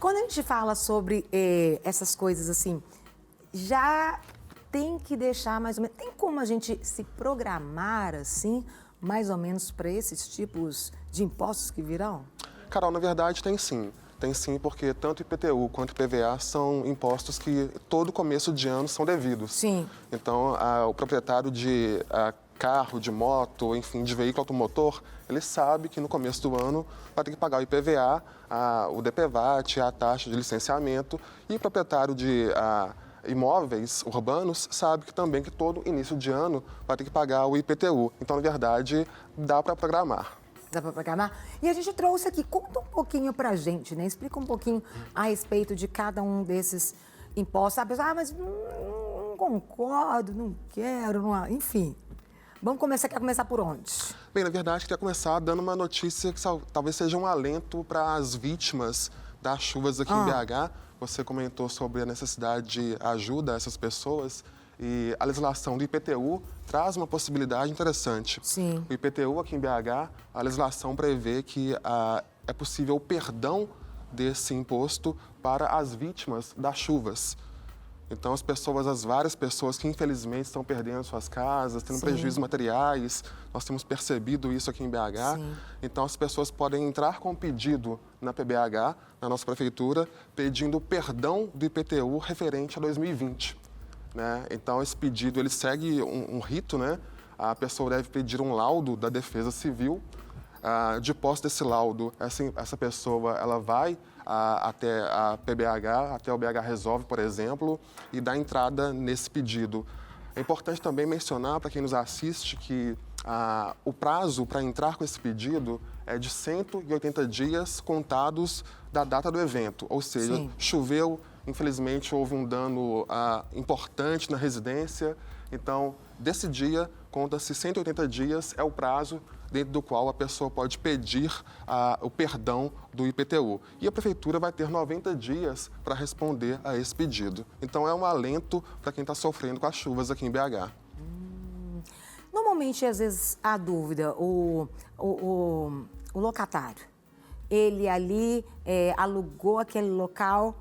Quando a gente fala sobre essas coisas assim, já tem que deixar mais ou menos... Tem como a gente se programar assim, mais ou menos para esses tipos de impostos que virão? Carol, na verdade tem sim. Tem sim, porque tanto IPTU quanto IPVA são impostos que todo começo de ano são devidos. Sim. Então, o proprietário de carro, de moto, enfim, de veículo automotor, ele sabe que no começo do ano vai ter que pagar o IPVA, o DPVAT, a taxa de licenciamento, e o proprietário de imóveis urbanos sabe que também que todo início de ano vai ter que pagar o IPTU. Então, na verdade, dá para programar. Dá para programar? E a gente trouxe aqui, conta um pouquinho pra gente, né? Explica um pouquinho a respeito de cada um desses impostos. A pessoa, mas não concordo, não quero, não... enfim. Quer começar por onde? Bem, na verdade, queria começar dando uma notícia que talvez seja um alento para as vítimas das chuvas aqui em BH. Você comentou sobre a necessidade de ajuda a essas pessoas. E a legislação do IPTU traz uma possibilidade interessante. Sim. O IPTU aqui em BH, a legislação prevê que é possível o perdão desse imposto para as vítimas das chuvas. Então, as várias pessoas que infelizmente estão perdendo suas casas, tendo prejuízos materiais, nós temos percebido isso aqui em BH. Sim. Então, as pessoas podem entrar com um pedido na PBH, na nossa prefeitura, pedindo perdão do IPTU referente a 2020. Né? Então, esse pedido ele segue um rito, né? A pessoa deve pedir um laudo da Defesa Civil. De posse desse laudo, essa pessoa ela vai até a PBH, até o BH Resolve, por exemplo, e dá entrada nesse pedido. É importante também mencionar para quem nos assiste que o prazo para entrar com esse pedido é de 180 dias contados da data do evento, ou seja, Sim. Choveu, infelizmente houve um dano importante na residência, então desse dia conta-se 180 dias, é o prazo dentro do qual a pessoa pode pedir o perdão do IPTU. E a prefeitura vai ter 90 dias para responder a esse pedido. Então é um alento para quem está sofrendo com as chuvas aqui em BH. Normalmente, às vezes, há dúvida, o locatário, ele ali alugou aquele local,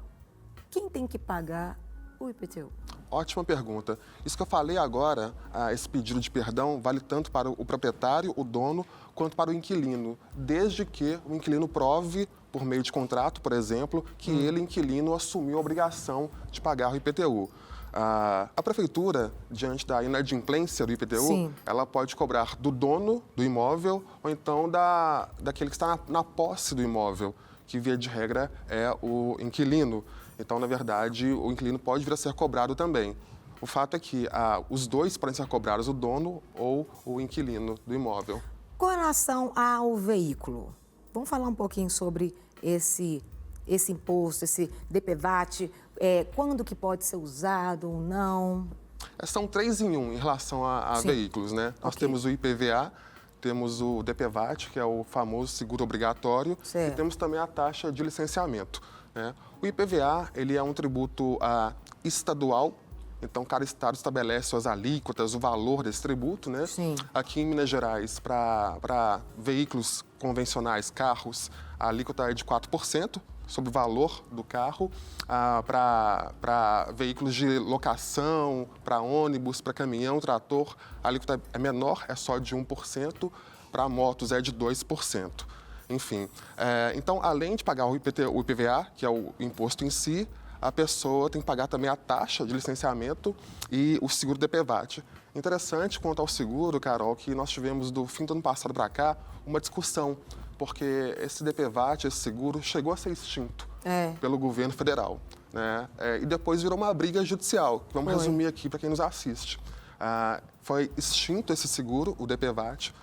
quem tem que pagar o IPTU? Ótima pergunta. Isso que eu falei agora, esse pedido de perdão, vale tanto para o proprietário, o dono, quanto para o inquilino, desde que o inquilino prove, por meio de contrato, por exemplo, que ele, inquilino, assumiu a obrigação de pagar o IPTU. A prefeitura, diante da inadimplência do IPTU, Sim. ela pode cobrar do dono do imóvel ou então daquele que está na posse do imóvel, que via de regra é o inquilino. Então, na verdade, o inquilino pode vir a ser cobrado também. O fato é que os dois podem ser cobrados, o dono ou o inquilino do imóvel. Com relação ao veículo, vamos falar um pouquinho sobre esse imposto, esse DPVAT, quando que pode ser usado ou não? São 3 em 1 em relação a veículos, né? Nós temos o IPVA, temos o DPVAT, que é o famoso seguro obrigatório, Certo. e temos também a taxa de licenciamento. Né? O IPVA, ele é um tributo estadual, então cada estado estabelece suas alíquotas, o valor desse tributo, né? Sim. Aqui em Minas Gerais, para veículos convencionais, carros, a alíquota é de 4% sobre o valor do carro. Para veículos de locação, para ônibus, para caminhão, trator, a alíquota é menor, é só de 1%, para motos é de 2%. Enfim, então, além de pagar o IPVA, que é o imposto em si, a pessoa tem que pagar também a taxa de licenciamento e o seguro DPVAT. Interessante quanto ao seguro, Carol, que nós tivemos do fim do ano passado para cá uma discussão, porque esse DPVAT, esse seguro, chegou a ser extinto pelo governo federal. Né? E depois virou uma briga judicial. Vamos resumir aqui para quem nos assiste. Foi extinto esse seguro, o DPVAT.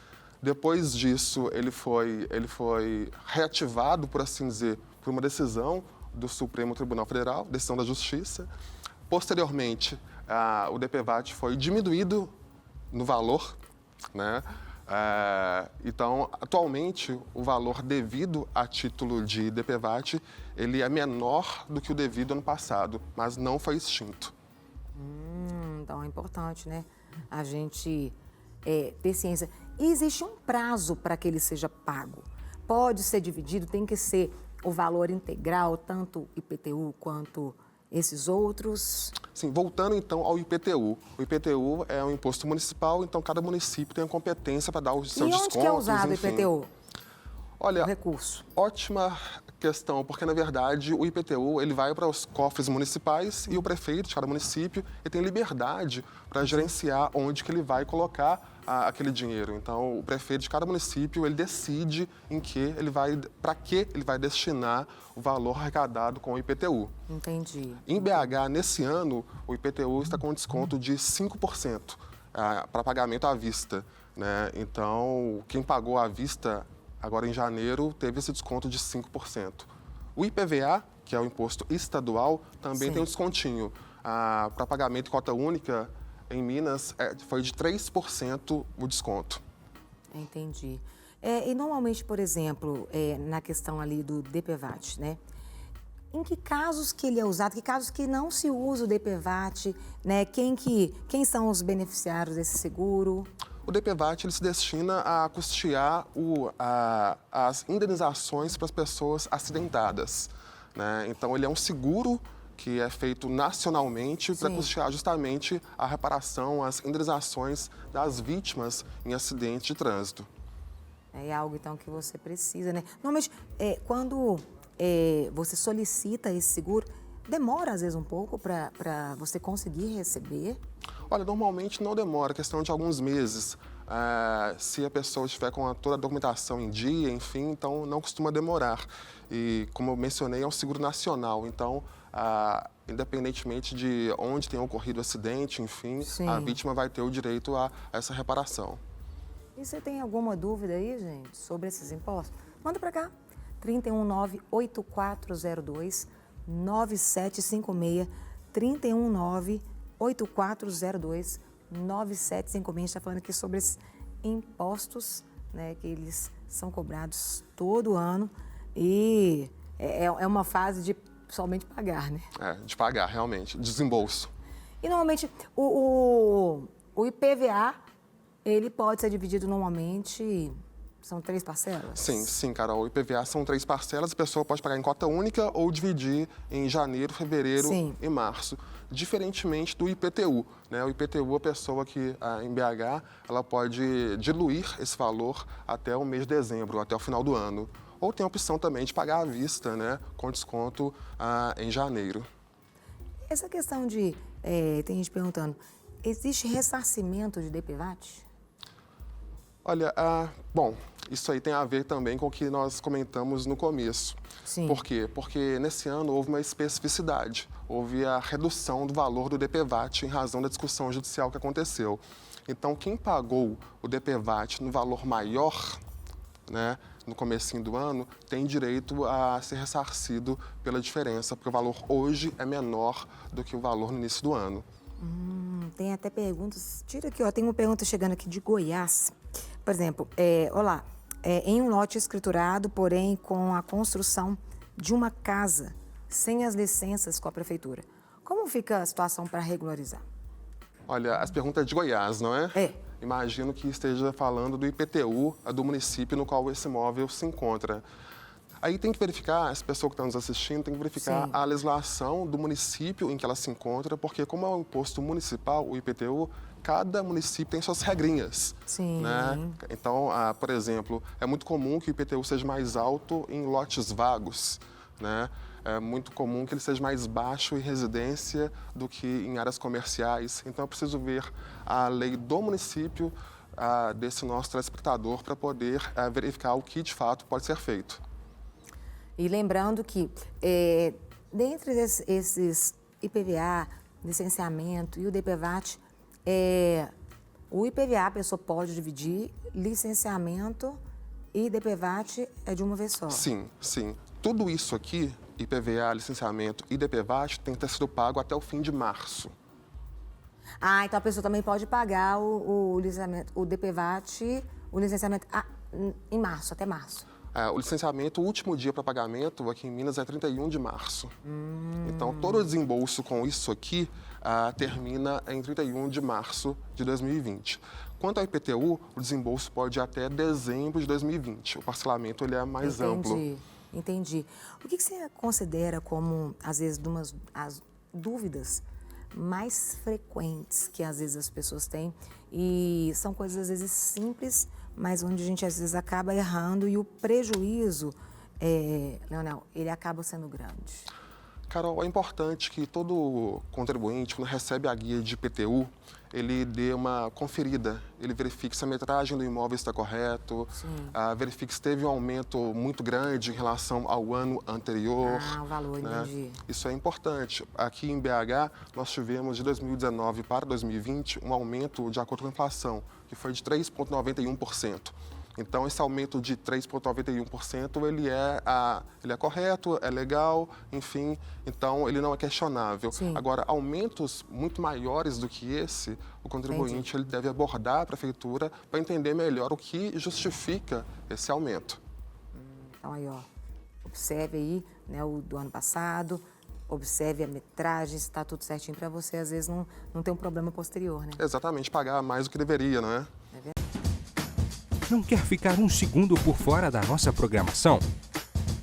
Depois disso, ele foi reativado, por assim dizer, por uma decisão do Supremo Tribunal Federal, decisão da Justiça. Posteriormente, o DPVAT foi diminuído no valor, né? Então, atualmente, o valor devido a título de DPVAT, ele é menor do que o devido ano passado, mas não foi extinto. Então, é importante, né? A gente ter ciência. E existe um prazo para que ele seja pago. Pode ser dividido, tem que ser o valor integral, tanto IPTU quanto esses outros? Sim, voltando então ao IPTU. O IPTU é um imposto municipal, então cada município tem a competência para dar os seus descontos. E onde que é usado enfim. o IPTU? Olha, O recurso. ótima questão, porque na verdade o IPTU ele vai para os cofres municipais e o prefeito de cada município ele tem liberdade para gerenciar onde que ele vai colocar aquele dinheiro. Então o prefeito de cada município ele decide para que ele vai destinar o valor arrecadado com o IPTU. Entendi. Em BH nesse ano o IPTU está com um desconto de 5% para pagamento à vista, né? Então quem pagou à vista agora, em janeiro, teve esse desconto de 5%. O IPVA, que é o imposto estadual, também tem um descontinho. Para pagamento em cota única, em Minas, foi de 3% o desconto. Entendi. E normalmente, por exemplo, na questão ali do DPVAT, né? Em que casos que ele é usado, que casos que não se usa o DPVAT, né? Quem são os beneficiários desse seguro? O DPVAT ele se destina a custear as indenizações para as pessoas acidentadas, né? Então, ele é um seguro que é feito nacionalmente para custear justamente a reparação, as indenizações das vítimas em acidentes de trânsito. É algo, então, que você precisa, né? Normalmente, quando você solicita esse seguro, demora, às vezes, um pouco para você conseguir receber? Olha, normalmente não demora, questão de alguns meses. Se a pessoa estiver com toda a documentação em dia, enfim, então não costuma demorar. E, como eu mencionei, é um seguro nacional, então, independentemente de onde tenha ocorrido o acidente, enfim, a vítima vai ter o direito a essa reparação. E você tem alguma dúvida aí, gente, sobre esses impostos? Manda para cá, 319-8402-9756, 319-8402-9756. A gente está falando aqui sobre esses impostos, né, que eles são cobrados todo ano e é uma fase de somente pagar, né? De pagar, realmente, desembolso. E normalmente o IPVA, ele pode ser dividido normalmente, são 3 parcelas? Sim, Carol. O IPVA são 3 parcelas, a pessoa pode pagar em cota única ou dividir em janeiro, fevereiro e março. Diferentemente do IPTU, né? O IPTU, a pessoa que em BH, ela pode diluir esse valor até o mês de dezembro, até o final do ano. Ou tem a opção também de pagar à vista, né? Com desconto em janeiro. Essa questão de, tem gente perguntando, existe ressarcimento de DPVAT? Olha, bom, isso aí tem a ver também com o que nós comentamos no começo. Sim. Por quê? Porque nesse ano houve uma especificidade, houve a redução do valor do DPVAT em razão da discussão judicial que aconteceu. Então, quem pagou o DPVAT no valor maior, né, no comecinho do ano, tem direito a ser ressarcido pela diferença, porque o valor hoje é menor do que o valor no início do ano. Tem até perguntas. Tira aqui, ó. Tem uma pergunta chegando aqui de Goiás. Por exemplo, olá, em um lote escriturado, porém com a construção de uma casa sem as licenças com a prefeitura. Como fica a situação para regularizar? Olha, as perguntas de Goiás, não é? É. Imagino que esteja falando do IPTU, do município no qual esse imóvel se encontra. Aí tem que verificar, essa pessoa que está nos assistindo, tem que verificar a legislação do município em que ela se encontra, porque como é um imposto municipal, o IPTU, cada município tem suas regrinhas. Sim. Né? Então, por exemplo, é muito comum que o IPTU seja mais alto em lotes vagos, né? É muito comum que ele seja mais baixo em residência do que em áreas comerciais. Então, é preciso ver a lei do município desse nosso telespectador para poder verificar o que, de fato, pode ser feito. E lembrando que, dentre esses IPVA, licenciamento e o DPVAT, o IPVA a pessoa pode dividir, licenciamento e DPVAT é de uma vez só. Sim. Tudo isso aqui, IPVA, licenciamento e DPVAT, tem que ter sido pago até o fim de março. Então a pessoa também pode pagar o licenciamento, o DPVAT, o licenciamento em março, até março. O licenciamento, o último dia para pagamento aqui em Minas é 31 de março. Então, todo o desembolso com isso aqui termina em 31 de março de 2020. Quanto ao IPTU, o desembolso pode ir até dezembro de 2020. O parcelamento ele é mais amplo. Entendi. O que você considera como, às vezes, as dúvidas mais frequentes que, às vezes, as pessoas têm? E são coisas, às vezes, simples, mas onde a gente, às vezes, acaba errando e o prejuízo, Leonel, ele acaba sendo grande. Carol, é importante que todo contribuinte, quando recebe a guia de IPTU, ele dê uma conferida, ele verifique se a metragem do imóvel está correto, verifique se teve um aumento muito grande em relação ao ano anterior. O valor, né? entendi. Isso é importante. Aqui em BH, nós tivemos de 2019 para 2020 um aumento de acordo com a inflação, que foi de 3,91%. Então, esse aumento de 3,91%, ele é correto, é legal, enfim, então ele não é questionável. Sim. Agora, aumentos muito maiores do que esse, o contribuinte ele deve abordar a prefeitura para entender melhor o que justifica esse aumento. Então, aí, ó, observe aí, né, o do ano passado, observe a metragem, se está tudo certinho para você, às vezes não tem um problema posterior, né? Exatamente, pagar mais do que deveria, não é? Não quer ficar um segundo por fora da nossa programação?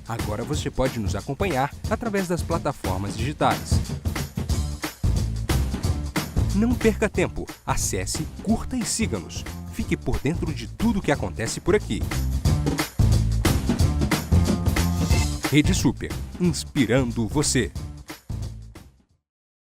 Agora você pode nos acompanhar através das plataformas digitais. Não perca tempo, acesse, curta e siga-nos. Fique por dentro de tudo o que acontece por aqui. Rede Super, inspirando você.